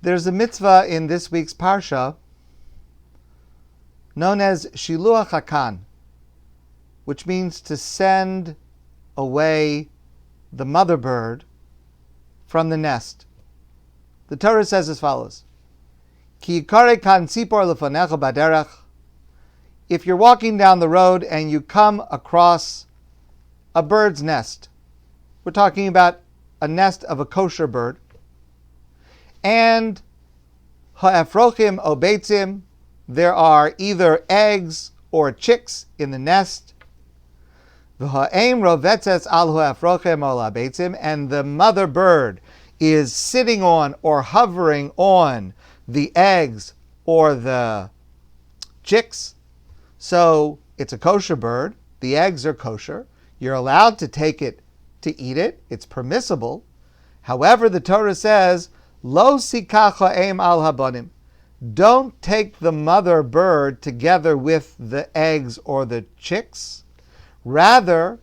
There's a mitzvah in this week's parsha known as Shiluach HaKan, which means to send away the mother bird from the nest. The Torah says as follows: Ki yikare kan tzipor lefanecha baderech. If you're walking down the road and you come across a bird's nest, we're talking about a nest of a kosher bird, and ha'efrochim o beitzim, there are either eggs or chicks in the nest, v'ha'em rovetzes al ha'efrochim o la'beitzim, and the mother bird is sitting on or hovering on the eggs or the chicks. So it's a kosher bird, the eggs are kosher, you're allowed to take it to eat it, it's permissible. However, the Torah says, Lo sikach ha'em al habonim. Don't take the mother bird together with the eggs or the chicks. Rather,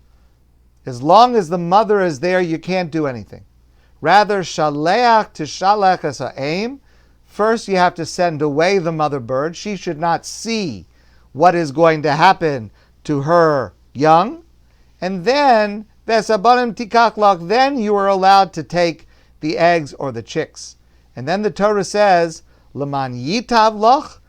as long as the mother is there, you can't do anything. Rather, shaleach tishalech es ha'em. First, you have to send away the mother bird. She should not see what is going to happen to her young. And then, v'esabonim tikach lach, then you are allowed to take the eggs or the chicks. And then the Torah says, L'man yitav lach,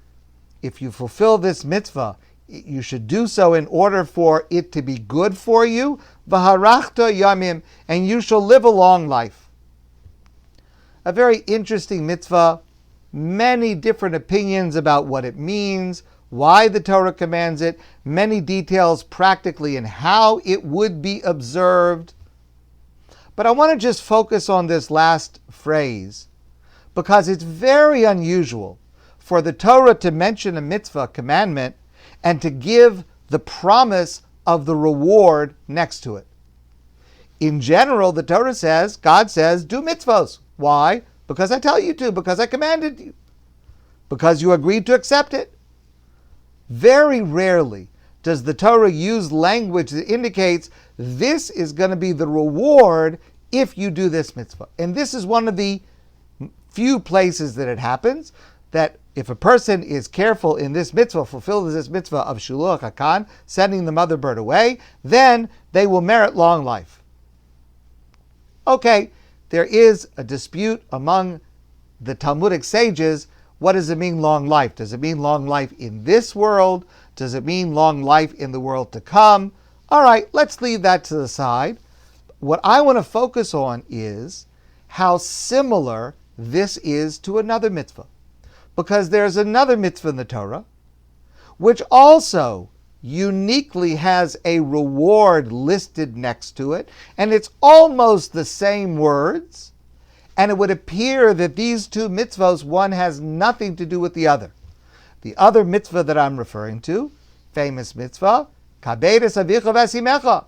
if you fulfill this mitzvah, you should do so in order for it to be good for you, v'harachta yamim, and you shall live a long life. A very interesting mitzvah, many different opinions about what it means, why the Torah commands it, many details practically in how it would be observed. But I want to just focus on this last phrase, because it's very unusual for the Torah to mention a mitzvah, commandment, and to give the promise of the reward next to it. In general, the Torah says, God says, do mitzvahs. Why? Because I tell you to, because I commanded you, because you agreed to accept it. Very rarely does the Torah use language that indicates this is going to be the reward if you do this mitzvah. And this is one of the few places that it happens, that if a person is careful in this mitzvah, fulfills this mitzvah of Shiluach HaKan, sending the mother bird away, then they will merit long life. Okay, there is a dispute among the Talmudic sages. What does it mean long life? Does it mean long life in this world? Does it mean long life in the world to come? All right, let's leave that to the side. What I want to focus on is how similar this is to another mitzvah. Because there's another mitzvah in the Torah which also uniquely has a reward listed next to it, and it's almost the same words. And it would appear that these two mitzvahs, one has nothing to do with the other. The other mitzvah that I'm referring to, famous mitzvah, Kabed es avicha v'esimecha,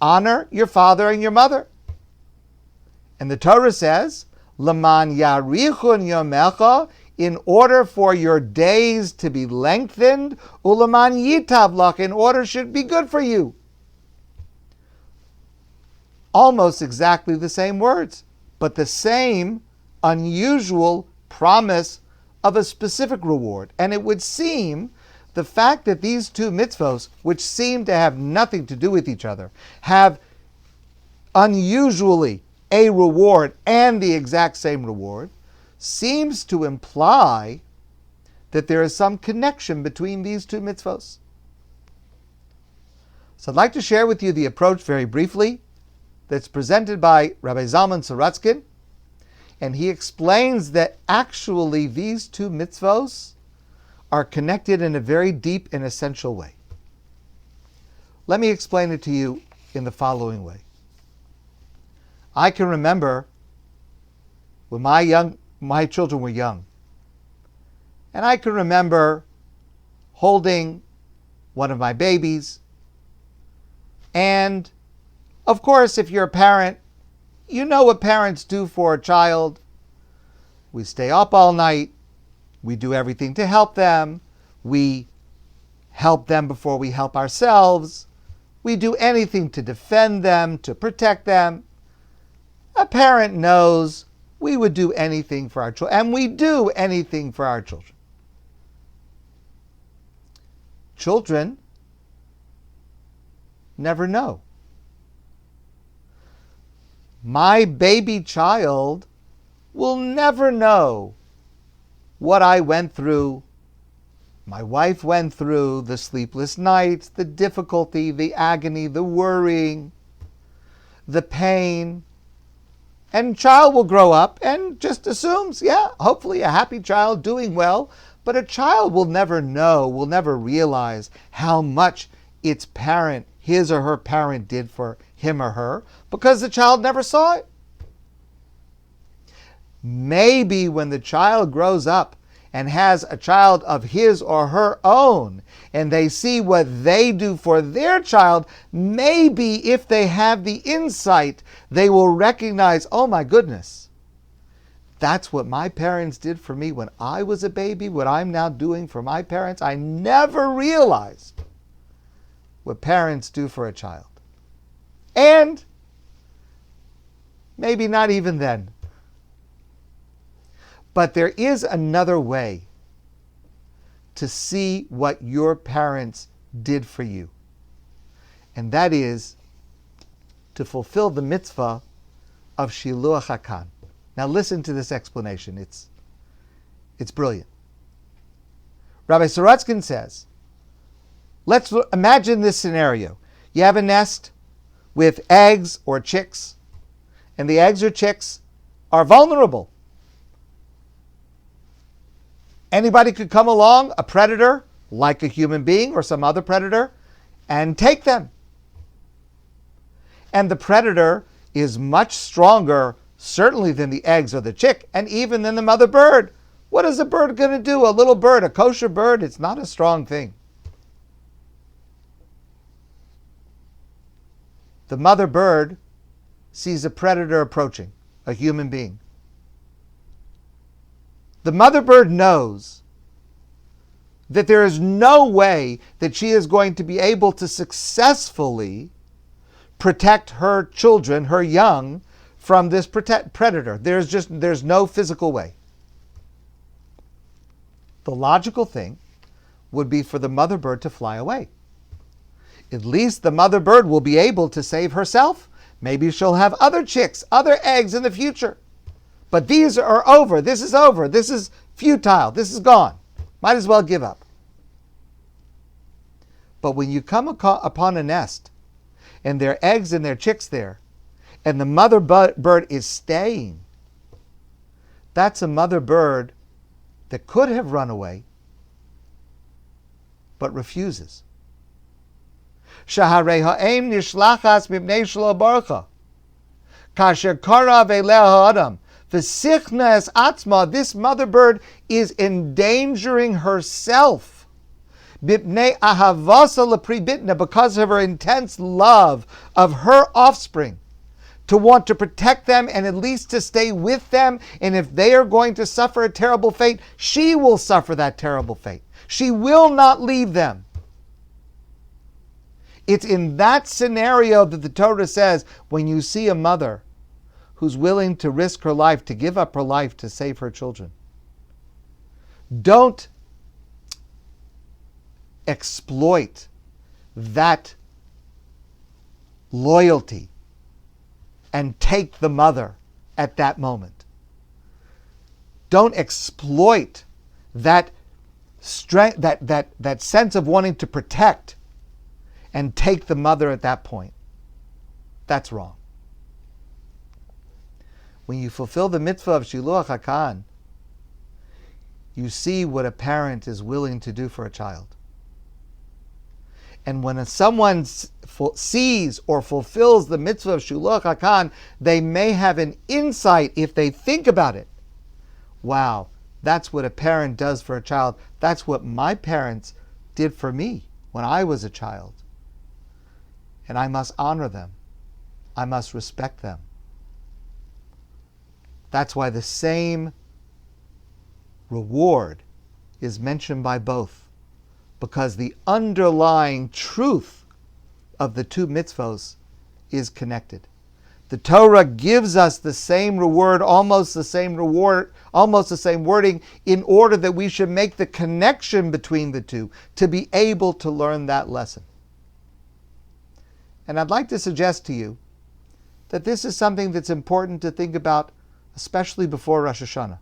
honor your father and your mother. And the Torah says, L'man yarichun yomecha, in order for your days to be lengthened, u'leman yitav lach, in order should be good for you. Almost exactly the same words, but the same unusual promise of a specific reward. And it would seem the fact that these two mitzvahs, which seem to have nothing to do with each other, have unusually a reward and the exact same reward, seems to imply that there is some connection between these two mitzvahs. So I'd like to share with you the approach very briefly that's presented by Rabbi Zalman Sorotzkin, and he explains that actually these two mitzvahs are connected in a very deep and essential way. Let me explain it to you in the following way. I can remember when my children were young, and I can remember holding one of my babies, and of course, if you're a parent, you know what parents do for a child. We stay up all night. We do everything to help them. We help them before we help ourselves. We do anything to defend them, to protect them. A parent knows we would do anything for our children, and we do anything for our children. Children never know. My baby child will never know what I went through, my wife went through, the sleepless nights, the difficulty, the agony, the worrying, the pain. And child will grow up and just assumes, yeah, hopefully a happy child doing well, but a child will never know, will never realize how much its parent, his or her parent, did for him or her, because the child never saw it. Maybe when the child grows up and has a child of his or her own, and they see what they do for their child, maybe if they have the insight, they will recognize, oh my goodness, that's what my parents did for me when I was a baby, what I'm now doing for my parents. I never realized what parents do for a child. And maybe not even then. But there is another way to see what your parents did for you. And that is to fulfill the mitzvah of Shiluach HaKan. Now listen to this explanation. It's brilliant. Rabbi Sorotskin says, let's imagine this scenario. You have a nest with eggs or chicks, and the eggs or chicks are vulnerable. Anybody could come along, a predator, like a human being or some other predator, and take them. And the predator is much stronger, certainly than the eggs or the chick, and even than the mother bird. What is a bird going to do? A little bird, a kosher bird, it's not a strong thing. The mother bird sees a predator approaching, a human being. The mother bird knows that there is no way that she is going to be able to successfully protect her children, her young, from this predator. There's no physical way. The logical thing would be for the mother bird to fly away. At least the mother bird will be able to save herself. Maybe she'll have other chicks, other eggs in the future. But these are over. This is over. This is futile. This is gone. Might as well give up. But when you come upon a nest, and there are eggs and there are chicks there, and the mother bird is staying, that's a mother bird that could have run away, but refuses. Shaharei ha'em nishlachas mibnei shelo barucha. Kasher karav eleh ha'adam. V'sichna es atzma. This mother bird is endangering herself. Bipnei ahavasa lepri bitna, because of her intense love of her offspring, to want to protect them and at least to stay with them. And if they are going to suffer a terrible fate, she will suffer that terrible fate. She will not leave them. It's in that scenario that the Torah says, when you see a mother who's willing to risk her life, to give up her life to save her children, don't exploit that loyalty and take the mother at that moment. Don't exploit that strength, that sense of wanting to protect, and take the mother at that point. That's wrong. When you fulfill the mitzvah of Shiluach HaKan, you see what a parent is willing to do for a child. And when someone sees or fulfills the mitzvah of Shiluach HaKan, they may have an insight if they think about it. Wow, that's what a parent does for a child. That's what my parents did for me when I was a child. And I must honor them. I must respect them. That's why the same reward is mentioned by both, because the underlying truth of the two mitzvos is connected. The Torah gives us the same reward, almost the same wording, in order that we should make the connection between the two, to be able to learn that lesson. And I'd like to suggest to you that this is something that's important to think about, especially before Rosh Hashanah.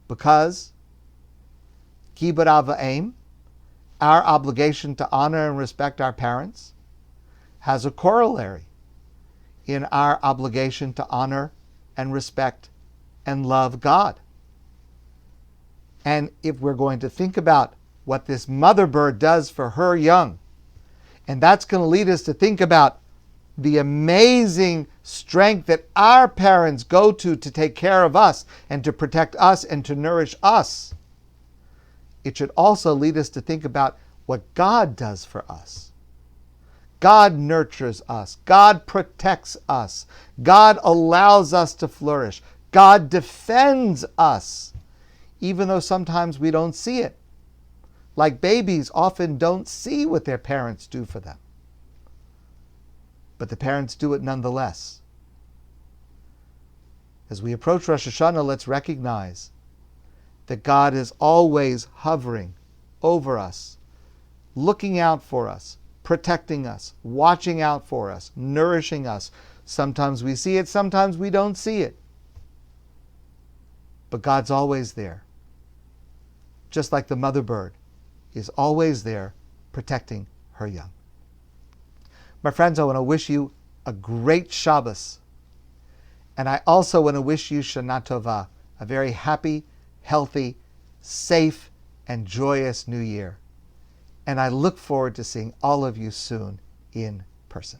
Because Kibud Av V'Em, our obligation to honor and respect our parents, has a corollary in our obligation to honor and respect and love God. And if we're going to think about what this mother bird does for her young, and that's going to lead us to think about the amazing strength that our parents go to take care of us and to protect us and to nourish us, it should also lead us to think about what God does for us. God nurtures us. God protects us. God allows us to flourish. God defends us, even though sometimes we don't see it. Like babies often don't see what their parents do for them. But the parents do it nonetheless. As we approach Rosh Hashanah, let's recognize that God is always hovering over us, looking out for us, protecting us, watching out for us, nourishing us. Sometimes we see it, sometimes we don't see it. But God's always there. Just like the mother bird is always there protecting her young. My friends, I want to wish you a great Shabbos. And I also want to wish you Shana Tova, a very happy, healthy, safe, and joyous new year. And I look forward to seeing all of you soon in person.